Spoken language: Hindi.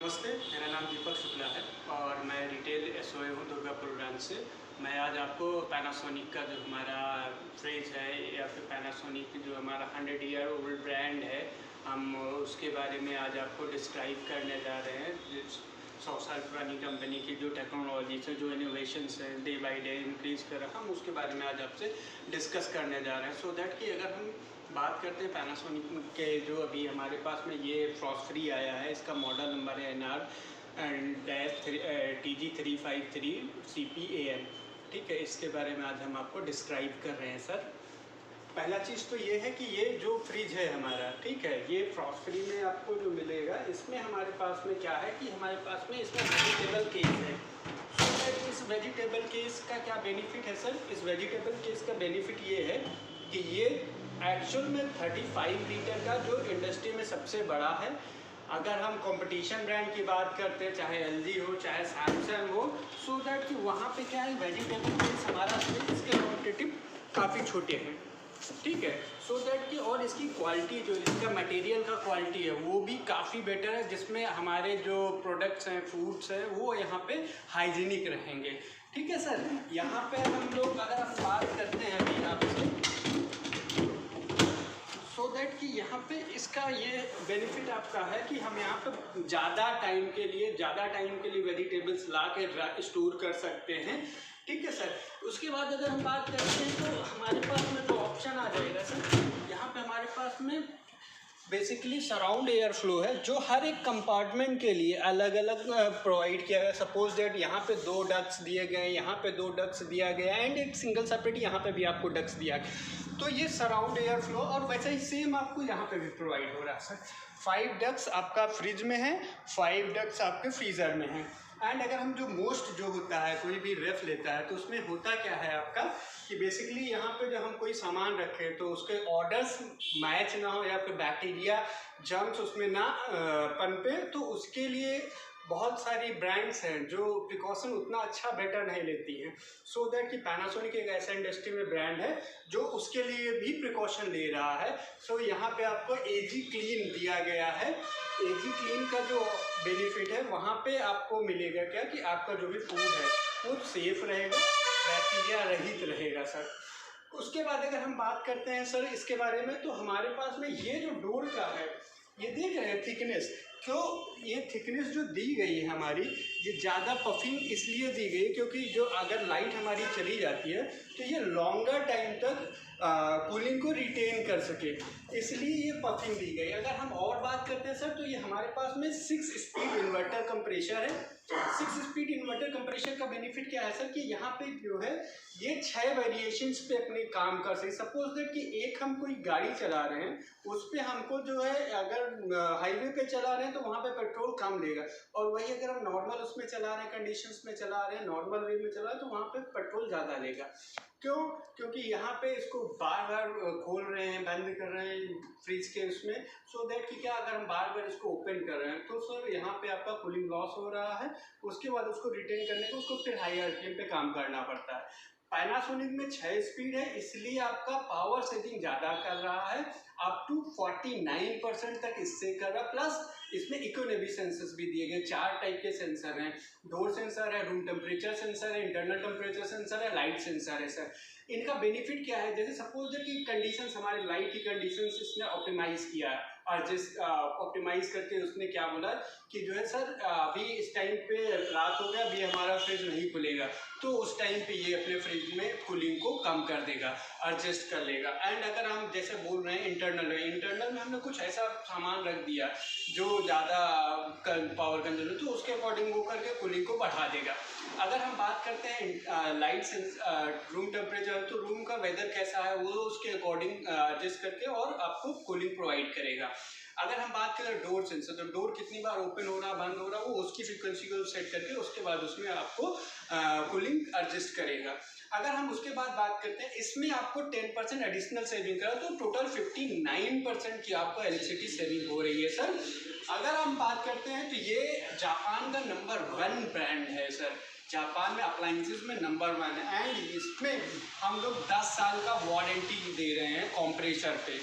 नमस्ते, मेरा नाम दीपक शुक्ला है और मैं रिटेल एसओए हूँ दुर्गापुर ब्रांच से। मैं आज आपको पैनासोनिक का जो हमारा फ्रिज है या फिर पैनासोनिक जो हमारा 100 ईयर ओल्ड ब्रांड है, हम उसके बारे में आज आपको डिस्क्राइब करने जा रहे हैं। 100 साल पुरानी कंपनी की जो टेक्नोलॉजीज है, जो इनोवेशंस हैं, डे बाई डे इंक्रीज़ कर रहा है, हम उसके बारे में आज आपसे डिस्कस करने जा रहे हैं। सो दैट कि अगर हम बात करते हैं पैनासोनिक के, जो अभी हमारे पास में ये फ्रॉस्ट फ्री आया है, इसका मॉडल नंबर है NR-TG353CPAM। ठीक है, इसके बारे में आज हम आपको डिस्क्राइब कर रहे हैं सर। पहला चीज़ तो ये है कि ये जो फ्रिज है हमारा, ठीक है, ये फ्रॉस्ट फ्री में आपको जो मिलेगा, इसमें हमारे पास में क्या है कि हमारे पास में इसमें वेजिटेबल केस है। इस वेजिटेबल केस का क्या बेनिफिट है सर? इस वेजिटेबल केस का बेनिफिट ये है कि ये एक्चुअल में 35 लीटर का जो इंडस्ट्री में सबसे बड़ा है। अगर हम कंपटीशन ब्रांड की बात करते हैं, चाहे LG हो चाहे सैमसंग हो, सो दैट कि वहाँ पे क्या है, वेजिटेबल केस हमारा इसके कॉम्पिटिटिव काफ़ी छोटे हैं। ठीक है, सो दैट कि और इसकी क्वालिटी, जो इसका मटेरियल का क्वालिटी है वो भी काफ़ी बेटर है, जिसमें हमारे जो प्रोडक्ट्स हैं, फूड्स हैं, वो यहाँ पे हाइजीनिक रहेंगे। ठीक है सर, यहाँ पे हम लोग अगर हम बात करते हैं अभी आपसे, सो दैट कि यहाँ पे इसका ये बेनिफिट आपका है कि हम यहाँ पे ज़्यादा टाइम के लिए वेजिटेबल्स ला के स्टोर कर सकते हैं। ठीक है सर, उसके बाद अगर हम बात करते हैं तो हमारे पास में जो ऑप्शन आ जाएगा सर, यहाँ पे हमारे पास में बेसिकली सराउंड एयर फ्लो है, जो हर एक कंपार्टमेंट के लिए अलग अलग प्रोवाइड किया गया। सपोज दैट यहाँ पे 2 डक्स दिए गए, यहाँ पे 2 डक्स दिया गया एंड एक सिंगल सेपरेट यहाँ पे भी आपको डक्स दिया गया। तो ये सराउंड एयर फ्लो, और वैसे ही सेम आपको यहाँ पे भी प्रोवाइड हो रहा है सर। 5 डक्स आपका फ्रिज में है, 5 डक्स आपके फ्रीज़र में है। एंड अगर हम जो मोस्ट जो होता है, कोई भी रेफ लेता है, तो उसमें होता क्या है आपका कि बेसिकली यहाँ पे जब हम कोई सामान रखें तो उसके ऑर्डर्स मैच ना हो या फिर बैक्टीरिया जर्म्स उसमें ना पनपे, तो उसके लिए बहुत सारी ब्रांड्स हैं जो प्रिकॉशन उतना अच्छा बेटर नहीं लेती हैं। सो दैट कि पैनासोनिक एक ऐसा इंडस्ट्री में ब्रांड है जो उसके लिए भी प्रिकॉशन ले रहा है। सो यहाँ पे आपको AG क्लीन दिया गया है। AG क्लीन का जो बेनिफिट है, वहाँ पे आपको मिलेगा क्या कि आपका जो भी फूड है वो सेफ रहेगा, बैक्टीरिया रहित रहेगा सर। उसके बाद अगर हम बात करते हैं सर इसके बारे में, तो हमारे पास में ये जो डोर का है, ये देख रहे हैं थिकनेस, क्यों ये थिकनेस जो दी गई है हमारी, ये ज़्यादा पफिंग इसलिए दी गई क्योंकि जो अगर लाइट हमारी चली जाती है तो ये लॉन्गर टाइम तक कूलिंग को रिटेन कर सके, इसलिए ये पफिंग दी गई। अगर हम और बात करते हैं सर, तो ये हमारे पास में 6 स्पीड इन्वर्टर कंप्रेशर है। 6 स्पीड इन्वर्टर कंप्रेशर का बेनिफिट क्या है सर कि यहाँ पे जो है ये 6 वेरिएशंस पे अपने काम कर सकते। सपोज दैट कि एक हम कोई गाड़ी चला रहे हैं, उस पर हमको जो है अगर हाईवे पे चला रहे हैं तो वहाँ पे पेट्रोल कम लेगा, और वही अगर हम नॉर्मल उसमें चला रहे हैं, कंडीशंस में चला रहे हैं, नॉर्मल वे में चला रहे हैं, तो वहाँ पे पेट्रोल ज़्यादा लेगा। क्यों? क्योंकि यहाँ पे इसको बार बार खोल रहे हैं, बंद कर रहे हैं फ्रिज के उसमें, सो दैट कि क्या अगर हम बार बार इसको ओपन कर रहे हैं तो सर यहाँ पे आपका कूलिंग लॉस हो रहा है। उसके बाद उसको रिटेन करने को उसको फिर हाई आरपीएम पे काम करना पड़ता है। पैनासोनिक में 6 स्पीड है, इसलिए आपका पावर सेविंग ज़्यादा कर रहा है, अप टू 49% तक इससे कर रहा है। प्लस इसमें इकोनॉमी सेंसर्स भी दिए गए, 4 टाइप के सेंसर हैं। डोर सेंसर है, रूम टेम्परेचर सेंसर है, इंटरनल टेम्परेचर सेंसर है, लाइट सेंसर है सर। इनका बेनिफिट क्या है, जैसे सपोज दैट कि कंडीशंस, हमारे लाइट की कंडीशंस इसने ऑप्टिमाइज किया है, और जिस ऑप्टिमाइज करके उसने क्या बोला कि जो है सर अभी इस टाइम पे रात हो गया, अभी हमारा फ्रिज नहीं खुलेगा, तो उस टाइम पे ये अपने फ्रिज में कूलिंग को कम कर देगा, एडजस्ट कर लेगा। एंड अगर हम जैसे बोल रहे हैं इंटरनल में हमने कुछ ऐसा सामान रख दिया जो ज़्यादा पावर कंज्यूम है, तो उसके अकॉर्डिंग वो करके कूलिंग को बढ़ा देगा। अगर हम बात करते हैं लाइट सेंस, रूम टेम्परेचर, तो रूम का वेदर कैसा है वो उसके अकॉर्डिंग एडजस्ट करके और आपको कूलिंग प्रोवाइड करेगा। अगर हम बात करें डोर सेंसर, तो डोर कितनी बार ओपन हो रहा, बंद हो रहा, वो उसकी फ्रीक्वेंसी को सेट करके उसके बाद उसमें आपको कूलिंग एडजस्ट करेगा। अगर हम उसके बाद बात करते हैं, इसमें आपको 10% एडिशनल सेविंग करा, तो टोटल 59% की आपको इलेक्ट्रिसिटी सेविंग हो रही है सर। अगर हम बात करते हैं तो ये जापान का नंबर 1 ब्रांड है सर, जापान में अप्लाइंसेस में नंबर 1 है। एंड इसमें हम लोग 10 साल का वारंटी दे रहे हैं कंप्रेसर पे।